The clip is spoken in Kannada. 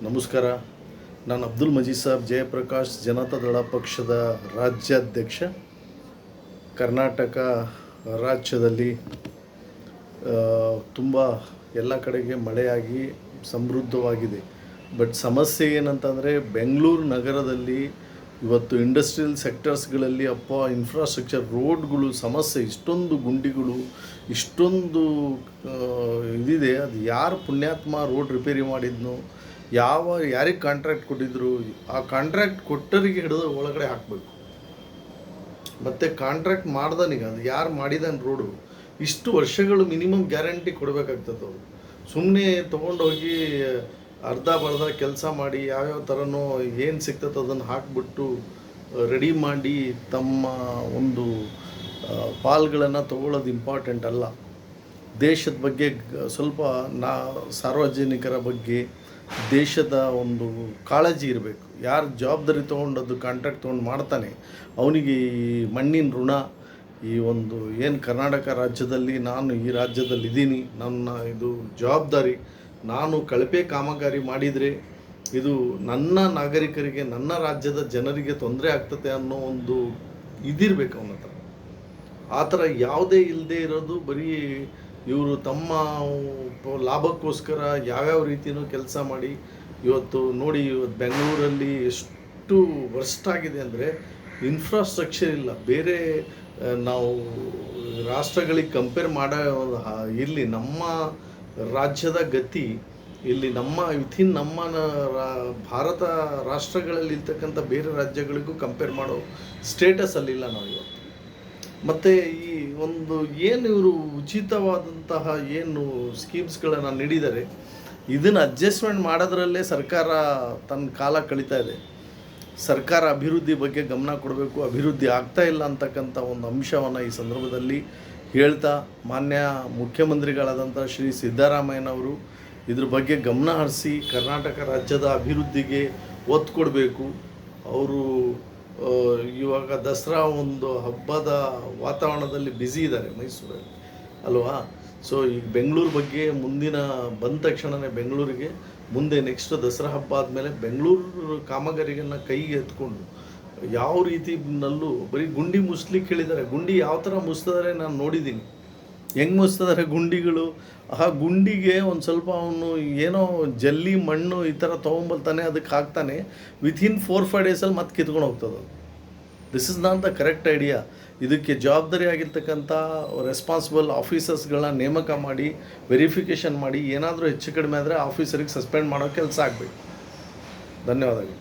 ನಮಸ್ಕಾರ. ನಾನು ಅಬ್ದುಲ್ ಮಜೀದ್ ಸಾಬ್ ಜಯಪ್ರಕಾಶ್, ಜನತಾದಳ ಪಕ್ಷದ ರಾಜ್ಯಾಧ್ಯಕ್ಷ. ಕರ್ನಾಟಕ ರಾಜ್ಯದಲ್ಲಿ ತುಂಬ ಎಲ್ಲ ಕಡೆಗೆ ಮಳೆಯಾಗಿ ಸಮೃದ್ಧವಾಗಿದೆ. ಬಟ್ ಸಮಸ್ಯೆ ಏನಂತಂದರೆ, ಬೆಂಗಳೂರು ನಗರದಲ್ಲಿ ಇವತ್ತು ಇಂಡಸ್ಟ್ರಿಯಲ್ ಸೆಕ್ಟರ್ಸ್ಗಳಲ್ಲಿ ಇನ್ಫ್ರಾಸ್ಟ್ರಕ್ಚರ್, ರೋಡ್ಗಳು ಸಮಸ್ಯೆ, ಇಷ್ಟೊಂದು ಗುಂಡಿಗಳು, ಇಷ್ಟೊಂದು ಇದಿದೆ. ಅದು ಯಾರು ಪುಣ್ಯಾತ್ಮ ರೋಡ್ ರಿಪೇರಿ ಮಾಡಿದ್ನು, ಯಾರಿಗೆ ಕಾಂಟ್ರಾಕ್ಟ್ ಕೊಟ್ಟಿದ್ರು, ಆ ಕಾಂಟ್ರಾಕ್ಟ್ ಕೊಟ್ಟರಿಗೆ ಹಿಡಿದು ಒಳಗಡೆ ಹಾಕಬೇಕು. ಮತ್ತು ಕಾಂಟ್ರಾಕ್ಟ್ ಮಾಡ್ದನಿಗೆ ಅದು ಯಾರು ಮಾಡಿದಾನೆ ರೋಡು, ಇಷ್ಟು ವರ್ಷಗಳು ಮಿನಿಮಮ್ ಗ್ಯಾರಂಟಿ ಕೊಡಬೇಕಾಗ್ತದೆ. ಅವರು ಸುಮ್ಮನೆ ತೊಗೊಂಡೋಗಿ ಅರ್ಧ ಬರ್ಧ ಕೆಲಸ ಮಾಡಿ ಯಾವ್ಯಾವ ಥರನೋ ಏನು ಸಿಗ್ತದೆ ಅದನ್ನು ಹಾಕಿಬಿಟ್ಟು ರೆಡಿ ಮಾಡಿ ತಮ್ಮ ಒಂದು ಪಾಲ್ಗಳನ್ನು ತೊಗೊಳ್ಳೋದು ಇಂಪಾರ್ಟೆಂಟ್ ಅಲ್ಲ. ದೇಶದ ಬಗ್ಗೆ ಸ್ವಲ್ಪ ಸಾರ್ವಜನಿಕರ ಬಗ್ಗೆ ದೇಶದ ಒಂದು ಕಾಳಜಿ ಇರಬೇಕು. ಯಾರು ಜವಾಬ್ದಾರಿ ತೊಗೊಂಡದ್ದು ಕಾಂಟ್ರಾಕ್ಟ್ ತೊಗೊಂಡು ಮಾಡ್ತಾನೆ ಅವನಿಗೆ ಈ ಮಣ್ಣಿನ ಋಣ, ಈ ಒಂದು ಏನು ಕರ್ನಾಟಕ ರಾಜ್ಯದಲ್ಲಿ ನಾನು ಈ ರಾಜ್ಯದಲ್ಲಿದ್ದೀನಿ, ನನ್ನ ಇದು ಜವಾಬ್ದಾರಿ. ನಾನು ಕಳಪೆ ಕಾಮಗಾರಿ ಮಾಡಿದರೆ ಇದು ನನ್ನ ನಾಗರಿಕರಿಗೆ, ನನ್ನ ರಾಜ್ಯದ ಜನರಿಗೆ ತೊಂದರೆ ಆಗ್ತದೆ ಅನ್ನೋ ಒಂದು ಇದಿರಬೇಕು ಅವನ ಹತ್ರ. ಆ ಥರ ಯಾವುದೇ ಇಲ್ಲದೆ ಇರೋದು, ಬರೀ ಇವರು ತಮ್ಮ ಲಾಭಕ್ಕೋಸ್ಕರ ಯಾವ್ಯಾವ ರೀತಿಯೂ ಕೆಲಸ ಮಾಡಿ ಇವತ್ತು ಬೆಂಗಳೂರಲ್ಲಿ ಎಷ್ಟು ವರ್ಸ್ಟ್ ಆಗಿದೆ ಅಂದರೆ ಇನ್ಫ್ರಾಸ್ಟ್ರಕ್ಚರ್ ಇಲ್ಲ. ಬೇರೆ ನಾವು ರಾಷ್ಟ್ರಗಳಿಗೆ ಕಂಪೇರ್ ಮಾಡೋ ಇಲ್ಲಿ ನಮ್ಮ ರಾಜ್ಯದ ಗತಿ, ಇಲ್ಲಿ ನಮ್ಮ ಭಾರತ ರಾಷ್ಟ್ರಗಳಲ್ಲಿ ಇರ್ತಕ್ಕಂಥ ಬೇರೆ ರಾಜ್ಯಗಳಿಗೂ ಕಂಪೇರ್ ಮಾಡೋ ಸ್ಟೇಟಸಲ್ಲಿಲ್ಲ ನಾವು ಇವತ್ತು. ಮತ್ತು ಈ ಒಂದು ಏನು ಇವರು ಉಚಿತವಾದಂತಹ ಏನು ಸ್ಕೀಮ್ಸ್ಗಳನ್ನು ನೀಡಿದ್ದಾರೆ, ಇದನ್ನು ಅಡ್ಜಸ್ಟ್ಮೆಂಟ್ ಮಾಡೋದ್ರಲ್ಲೇ ಸರ್ಕಾರ ತನ್ನ ಕಾಲ ಕಳೀತಾ ಇದೆ. ಸರ್ಕಾರ ಅಭಿವೃದ್ಧಿ ಬಗ್ಗೆ ಗಮನ ಕೊಡಬೇಕು, ಅಭಿವೃದ್ಧಿ ಆಗ್ತಾ ಇಲ್ಲ ಅಂತಕ್ಕಂಥ ಒಂದು ಅಂಶವನ್ನು ಈ ಸಂದರ್ಭದಲ್ಲಿ ಹೇಳ್ತಾ, ಮಾನ್ಯ ಮುಖ್ಯಮಂತ್ರಿಗಳಾದಂಥ ಶ್ರೀ ಸಿದ್ದರಾಮಯ್ಯನವರು ಇದ್ರ ಬಗ್ಗೆ ಗಮನ ಹರಿಸಿ ಕರ್ನಾಟಕ ರಾಜ್ಯದ ಅಭಿವೃದ್ಧಿಗೆ ಒತ್ತು ಕೊಡಬೇಕು. ಅವರು ಇವಾಗ ದಸರಾ ಒಂದು ಹಬ್ಬದ ವಾತಾವರಣದಲ್ಲಿ ಬ್ಯುಸಿ ಇದ್ದಾರೆ ಮೈಸೂರಲ್ಲಿ ಅಲ್ವಾ. ಸೊ ಈಗ ಬೆಂಗಳೂರು ಬಗ್ಗೆ ಬಂದ ತಕ್ಷಣವೇ ಬೆಂಗಳೂರಿಗೆ ಮುಂದೆ ನೆಕ್ಸ್ಟ್ ದಸರಾ ಹಬ್ಬ ಆದಮೇಲೆ ಬೆಂಗಳೂರು ಕಾಮಗಾರಿಗಳನ್ನ ಕೈಗೆ ಎತ್ಕೊಂಡು ಯಾವ ರೀತಿನಲ್ಲೂ ಬರೀ ಗುಂಡಿ ಮುಸ್ಲಿಕ್ಕೆ ಹೇಳಿದ್ದಾರೆ. ಗುಂಡಿ ಯಾವ ಥರ ಮುಚ್ತಿದ್ದಾರೆ ನಾನು ನೋಡಿದ್ದೀನಿ, ಹೆಂಗೆ ಮುಚ್ತಿದ್ದಾರೆ ಗುಂಡಿಗಳು. ಆ ಗುಂಡಿಗೆ ಒಂದು ಸ್ವಲ್ಪ ಅವನು ಏನೋ ಜಲ್ಲಿ ಮಣ್ಣು ಈ ಥರ ತೊಗೊಂಬರ್ತಾನೆ, ಅದಕ್ಕೆ ಹಾಕ್ತಾನೆ, ವಿತಿನ್ 4-5 ಡೇಸಲ್ಲಿ ಮತ್ತೆ ಕಿತ್ಕೊಂಡು ಹೋಗ್ತದೆ. This is not the correct idea. ಇದಕ್ಕೆ ಜವಾಬ್ದಾರಿ ಆಗಿರ್ತಕ್ಕಂಥ ರೆಸ್ಪಾನ್ಸಿಬಲ್ ಆಫೀಸರ್ಸ್ಗಳನ್ನ ನೇಮಕ ಮಾಡಿ ವೆರಿಫಿಕೇಷನ್ ಮಾಡಿ, ಏನಾದರೂ ಹೆಚ್ಚು ಕಡಿಮೆ ಆದರೆ ಆಫೀಸರಿಗೆ ಸಸ್ಪೆಂಡ್ ಮಾಡೋ ಕೆಲಸ ಆಗಬೇಕು. ಧನ್ಯವಾದಗಳು.